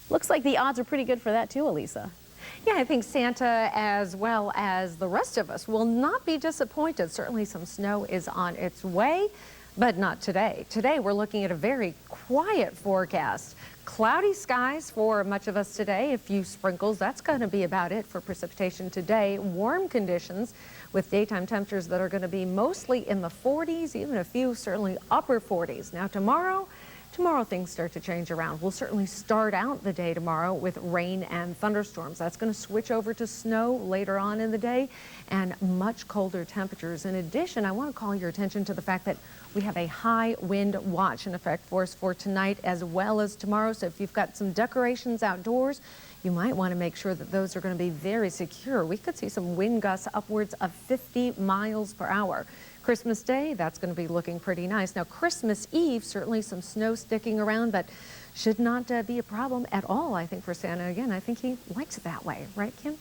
Looks like the odds are pretty good for that too, Elisa. Yeah, I think Santa, as well as the rest of us, will not be disappointed. Certainly some snow is on its way, but not today. Today, we're looking at a very quiet forecast. Cloudy skies for much of us today. A few sprinkles. That's going to be about it for precipitation today. Warm conditions with daytime temperatures that are going to be mostly in the 40s, even a few certainly upper 40s. Now tomorrow things start to change around. We'll certainly start out the day tomorrow with rain and thunderstorms. That's going to switch over to snow later on in the day and much colder temperatures. In addition, I want to call your attention to the fact that we have a high wind watch in effect for us for tonight as well as tomorrow. So if you've got some decorations outdoors, you might want to make sure that those are going to be very secure. We could see some wind gusts upwards of 50 miles per hour. Christmas Day, that's going to be looking pretty nice. Now, Christmas Eve, certainly some snow sticking around, but should not be a problem at all, I think, for Santa. Again, I think he likes it that way. Right, Kim?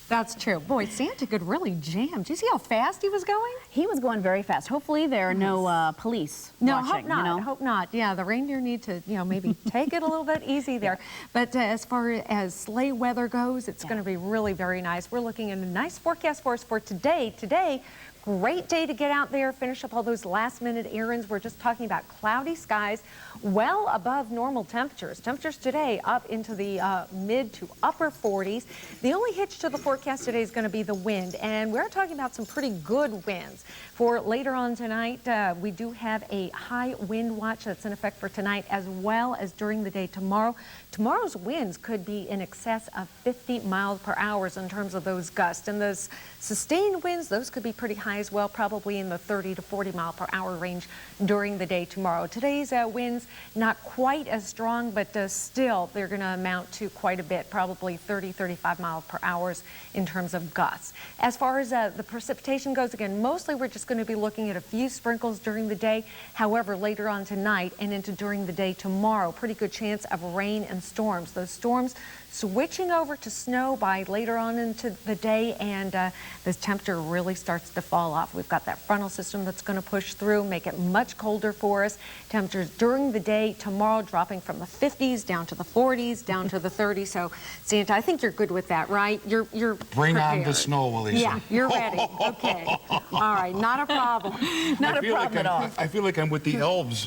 That's true. Boy, Santa could really jam. Do you see how fast he was going? He was going very fast. Hopefully there are no police watching. Hope not. You know? Hope not. Yeah, the reindeer need to, maybe take it a little bit easy there. But as far as sleigh weather goes, it's going to be really very nice. We're looking at a nice forecast for us for today. Today, great day to get out there, finish up all those last-minute errands. We're just talking about cloudy skies, well above normal temperatures. Temperatures today up into the mid to upper 40s. The only hitch to the forecast today is going to be the wind, and we're talking about some pretty good winds. For later on tonight, we do have a high wind watch that's in effect for tonight as well as during the day tomorrow. Tomorrow's winds could be in excess of 50 miles per hour in terms of those gusts, and those sustained winds, those could be pretty high as well, probably in the 30 to 40 mile per hour range during the day tomorrow. Today's winds not quite as strong, but still they're going to amount to quite a bit, probably 30, 35 miles per hour in terms of gusts. As far as the precipitation goes, again, mostly we're just going to be looking at a few sprinkles during the day. However, later on tonight and into during the day tomorrow, pretty good chance of rain and storms. Those storms switching over to snow by later on into the day, and the temperature really starts to fall off. We've got that frontal system that's going to push through, make it much colder for us. Temperatures during the day tomorrow dropping from the 50s down to the 40s, down to the 30s. So, Santa, I think you're good with that, right? You're Bring prepared. on the snow, Elisa. Yeah, you're ready. Okay. All right, not a problem. Not a problem at all. I feel like I'm with the elves.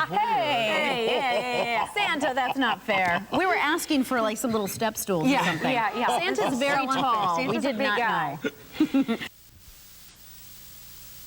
Hey, Santa, that's not fair. We were asking for like some little step stools or something. Yeah. Santa's very tall. Santa's we did a big not guy. know.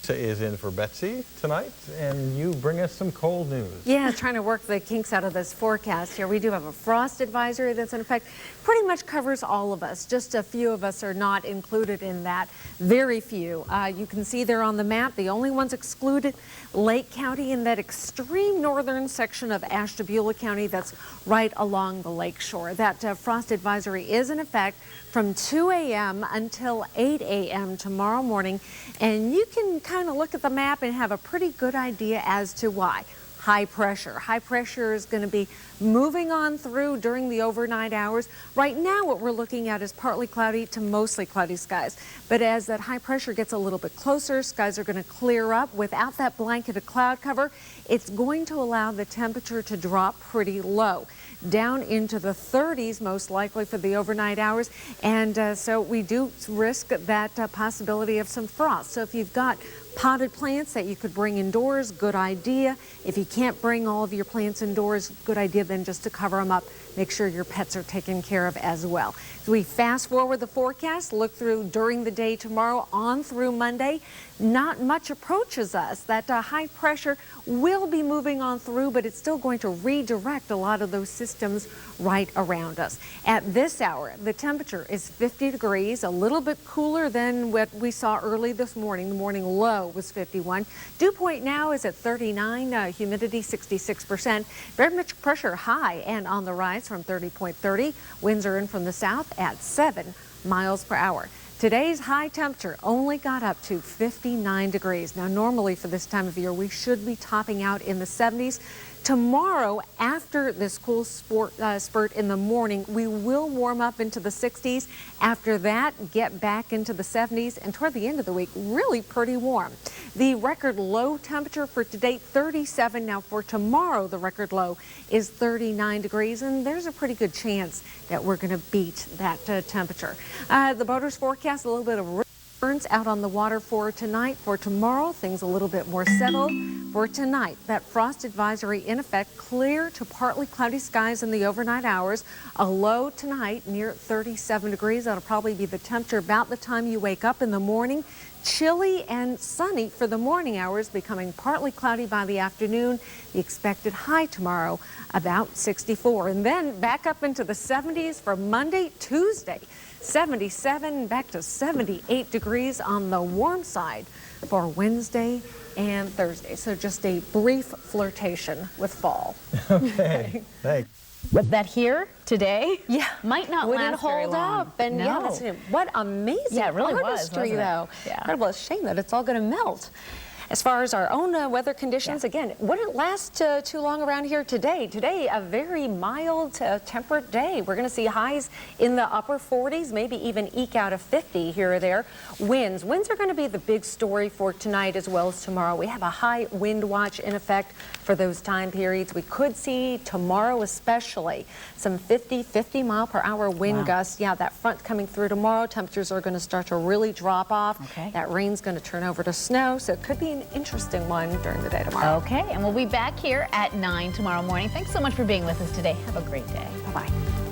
Is in for Betsy tonight, and you bring us some cold news. Yeah, trying to work the kinks out of this forecast here. We do have a frost advisory that's in effect. Pretty much covers all of us. Just a few of us are not included in that. Very few. You can see there on the map, the only ones excluded, Lake County in that extreme northern section of Ashtabula County that's right along the lake shore. That frost advisory is in effect from 2 a.m. until 8 a.m. tomorrow morning, and you can kind of look at the map and have a pretty good idea as to why. High pressure. High pressure is going to be moving on through during the overnight hours. Right now, what we're looking at is partly cloudy to mostly cloudy skies. But as that high pressure gets a little bit closer, skies are going to clear up. Without that blanket of cloud cover, it's going to allow the temperature to drop pretty low, down into the 30s most likely for the overnight hours, and so we do risk that possibility of some frost. So if you've got potted plants that you could bring indoors, good idea. If you can't bring all of your plants indoors, good idea then just to cover them up. Make sure your pets are taken care of as well. As we fast forward the forecast, look through during the day tomorrow on through Monday, not much approaches us. That high pressure will be moving on through, but it's still going to redirect a lot of those systems right around us. At this hour, the temperature is 50 degrees, a little bit cooler than what we saw early this morning. The morning low was 51. Dew point now is at 39, humidity 66%. Barometric pressure high and on the rise from 30.30. Winds are in from the south at 7 miles per hour. Today's high temperature only got up to 59 degrees. Now, normally for this time of year, we should be topping out in the 70s. Tomorrow, after this cool spurt in the morning, we will warm up into the 60s. After that, get back into the 70s, and toward the end of the week, really pretty warm. The record low temperature for today, 37. Now for tomorrow, the record low is 39 degrees, and there's a pretty good chance that we're going to beat that temperature. The boaters forecast a little bit of out on the water for tonight. For tomorrow, things a little bit more settled. For tonight, that frost advisory in effect, clear to partly cloudy skies in the overnight hours. A low tonight near 37 degrees. That'll probably be the temperature about the time you wake up in the morning. Chilly and sunny for the morning hours, becoming partly cloudy by the afternoon. The expected high tomorrow about 64. And then back up into the 70s for Monday, Tuesday. 77 back to 78 degrees on the warm side for Wednesday and Thursday. So just a brief flirtation with fall. Okay, thanks. But that here today might not Wouldn't last very hold long. up. And no. what amazing Yeah, it really was, artistry, wasn't it? though. Yeah. Incredible. It's a shame that it's all going to melt. As far as our own weather conditions, again, wouldn't last too long around here today. Today, a very mild, temperate day. We're going to see highs in the upper 40s, maybe even eke out a 50 here or there. Winds are going to be the big story for tonight as well as tomorrow. We have a high wind watch in effect for those time periods. We could see tomorrow especially some 50 mile per hour wind gusts. Yeah, that front coming through tomorrow. Temperatures are going to start to really drop off. Okay. That rain's going to turn over to snow, so it could be an interesting one during the day tomorrow. Okay, and we'll be back here at 9 tomorrow morning. Thanks so much for being with us today. Have a great day. Bye-bye.